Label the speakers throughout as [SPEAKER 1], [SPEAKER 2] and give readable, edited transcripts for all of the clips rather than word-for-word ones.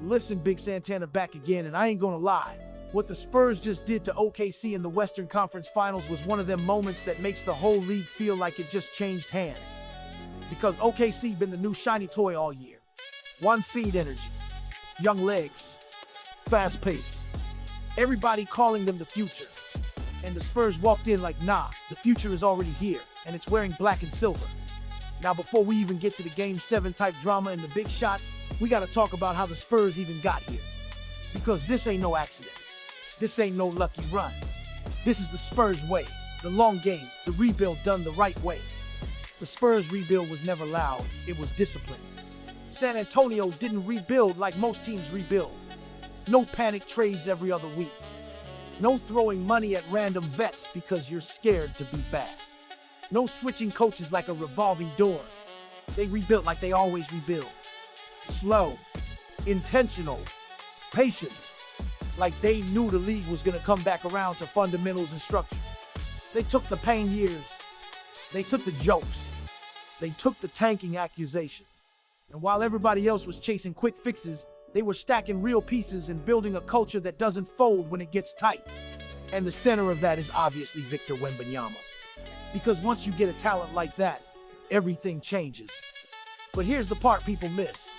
[SPEAKER 1] Listen, Big Santana back again, and I ain't gonna lie. What the Spurs just did to OKC in the Western Conference Finals was one of them moments that makes the whole league feel like it just changed hands. Because OKC been the new shiny toy all year. One seed energy, young legs, fast pace. Everybody calling them the future. And the Spurs walked in like, nah, the future is already here, and it's wearing black and silver. Now, before we even get to the Game 7 type drama and the big shots, we gotta talk about how the Spurs even got here. Because this ain't no accident. This ain't no lucky run. This is the Spurs way, the long game, the rebuild done the right way. The Spurs rebuild was never loud, it was disciplined. San Antonio didn't rebuild like most teams rebuild. No panic trades every other week. No throwing money at random vets because you're scared to be bad. No switching coaches like a revolving door. They rebuilt like they always rebuild. Slow, intentional, patient. Like they knew the league was gonna come back around to fundamentals and structure. They took the pain years. They took the jokes. They took the tanking accusations. And while everybody else was chasing quick fixes, they were stacking real pieces and building a culture that doesn't fold when it gets tight. And the center of that is obviously Victor Wembanyama. Because once you get a talent like that, everything changes. But here's the part people miss.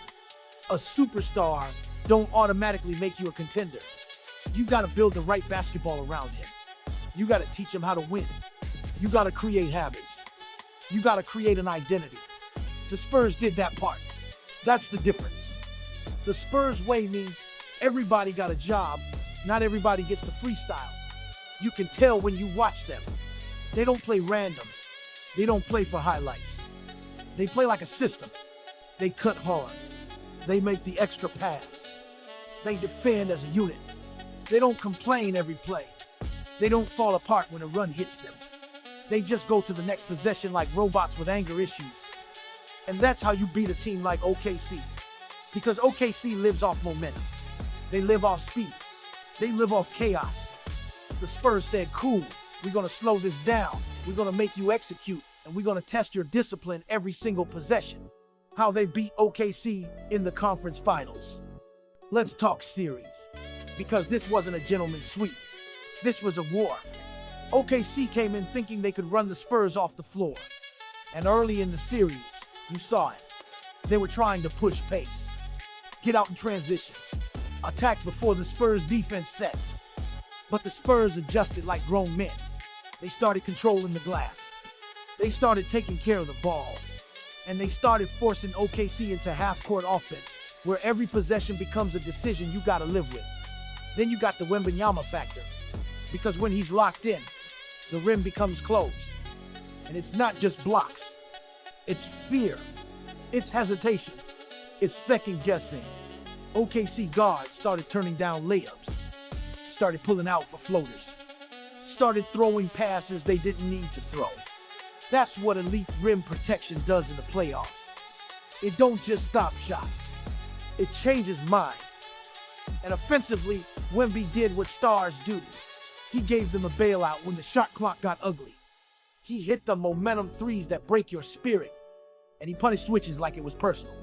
[SPEAKER 1] A superstar don't automatically make you a contender. You gotta build the right basketball around him. You gotta teach him how to win. You gotta create habits. You gotta create an identity. The Spurs did that part. That's the difference. The Spurs way means everybody got a job, not everybody gets to freestyle. You can tell when you watch them. They don't play random. They don't play for highlights. They play like a system. They cut hard. They make the extra pass. They defend as a unit. They don't complain every play. They don't fall apart when a run hits them. They just go to the next possession like robots with anger issues. And that's how you beat a team like OKC. Because OKC lives off momentum. They live off speed. They live off chaos. The Spurs said, cool, we're gonna slow this down. We're gonna make you execute. And we're gonna test your discipline every single possession. How they beat OKC in the conference finals. Let's talk series. Because this wasn't a gentleman's sweep. This was a war. OKC came in thinking they could run the Spurs off the floor. And early in the series, you saw it. They were trying to push pace. Get out in transition. Attack before the Spurs defense sets. But the Spurs adjusted like grown men. They started controlling the glass. They started taking care of the ball. And they started forcing OKC into half-court offense, where every possession becomes a decision you gotta live with. Then you got the Wembanyama factor. Because when he's locked in, the rim becomes closed. And it's not just blocks. It's fear. It's hesitation. It's second guessing. OKC guards started turning down layups. Started pulling out for floaters. Started throwing passes they didn't need to throw. That's what elite rim protection does in the playoffs. It don't just stop shots. It changes minds. And offensively, Wemby did what stars do. He gave them a bailout when the shot clock got ugly. He hit the momentum threes that break your spirit. And he punished switches like it was personal.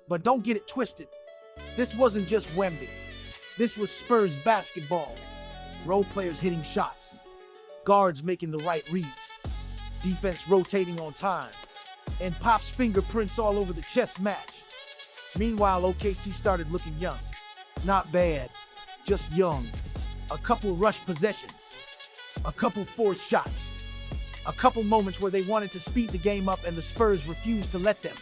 [SPEAKER 1] But don't get it twisted. This wasn't just Wemby. This was Spurs basketball. Role players hitting shots. Guards making the right reads. Defense rotating on time. And Pop's fingerprints all over the chess match. Meanwhile, OKC started looking young. Not bad, just young. A couple rushed possessions. A couple forced shots. A couple moments where they wanted to speed the game up and the Spurs refused to let them.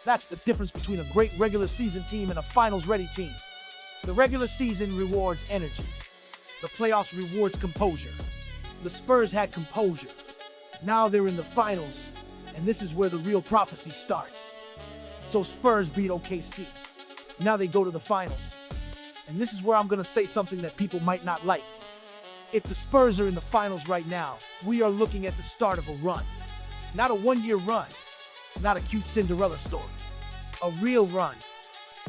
[SPEAKER 1] That's the difference between a great regular season team and a finals-ready team. The regular season rewards energy. The playoffs rewards composure. The Spurs had composure. Now they're in the finals, and this is where the real prophecy starts. So Spurs beat OKC. Now they go to the finals. And this is where I'm going to say something that people might not like. If the Spurs are in the finals right now, we are looking at the start of a run. Not a one-year run. Not a cute Cinderella story. A real run.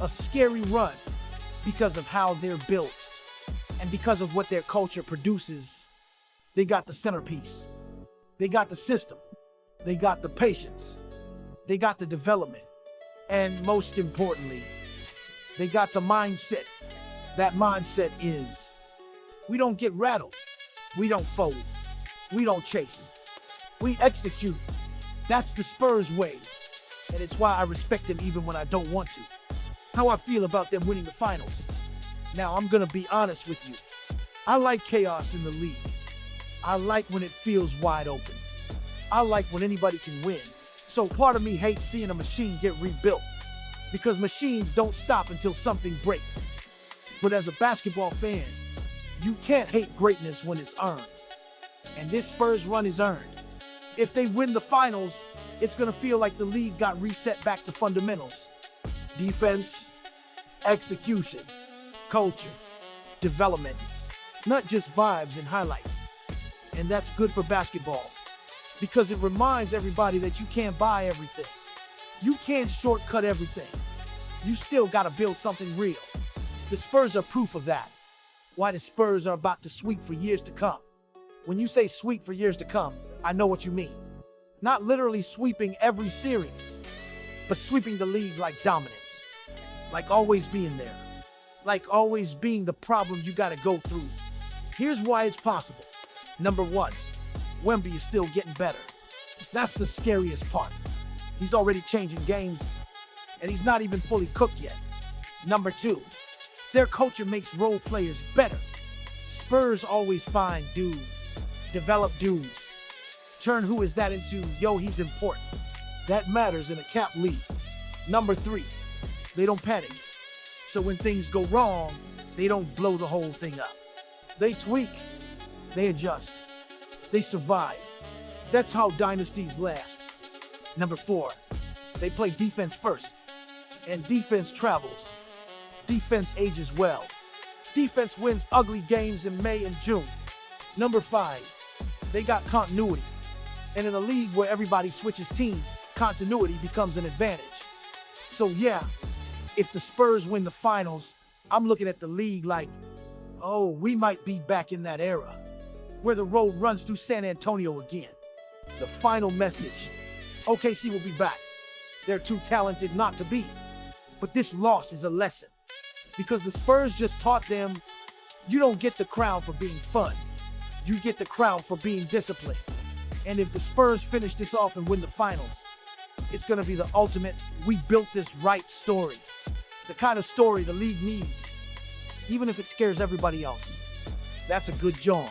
[SPEAKER 1] A scary run. Because of how they're built. And because of what their culture produces. They got the centerpiece. They got the system. They got the patience. They got the development. And most importantly, They got the mindset. That mindset is, we don't get rattled. We don't fold. We don't chase. We execute. That's the Spurs way. And it's why I respect them even when I don't want to. How I feel about them winning the finals. Now, I'm gonna be honest with you. I like chaos in the league. I like when it feels wide open. I like when anybody can win. So part of me hates seeing a machine get rebuilt, because machines don't stop until something breaks. But as a basketball fan, you can't hate greatness when it's earned. And this Spurs run is earned. If they win the finals, it's gonna feel like the league got reset back to fundamentals. Defense, execution, culture, development, not just vibes and highlights. And that's good for basketball, because it reminds everybody that you can't buy everything. You can't shortcut everything. You still gotta build something real. The Spurs are proof of that. Why the Spurs are about to sweep for years to come. When you say sweep for years to come, I know what you mean. Not literally sweeping every series, but sweeping the league like dominance. Like always being there. Like always being the problem you gotta go through. Here's why it's possible. Number one, Wemby is still getting better. That's the scariest part. He's already changing games, and he's not even fully cooked yet. Number two, their culture makes role players better. Spurs always find dudes, develop dudes, turn who is that into, yo, he's important. That matters in a cap league. Number three, they don't panic. So when things go wrong, they don't blow the whole thing up. They tweak, they adjust, they survive. That's how dynasties last. Number four, they play defense first. And defense travels. Defense ages well. Defense wins ugly games in May and June. Number five, they got continuity. And in a league where everybody switches teams, continuity becomes an advantage. So yeah, if the Spurs win the finals, I'm looking at the league like, oh, we might be back in that era, where the road runs through San Antonio again. The final message, OKC will be back. They're too talented not to be. But this loss is a lesson, because the Spurs just taught them, you don't get the crown for being fun. You get the crown for being disciplined. And if the Spurs finish this off and win the finals, it's gonna be the ultimate, we built this right story. The kind of story the league needs, even if it scares everybody else. That's a good yawn.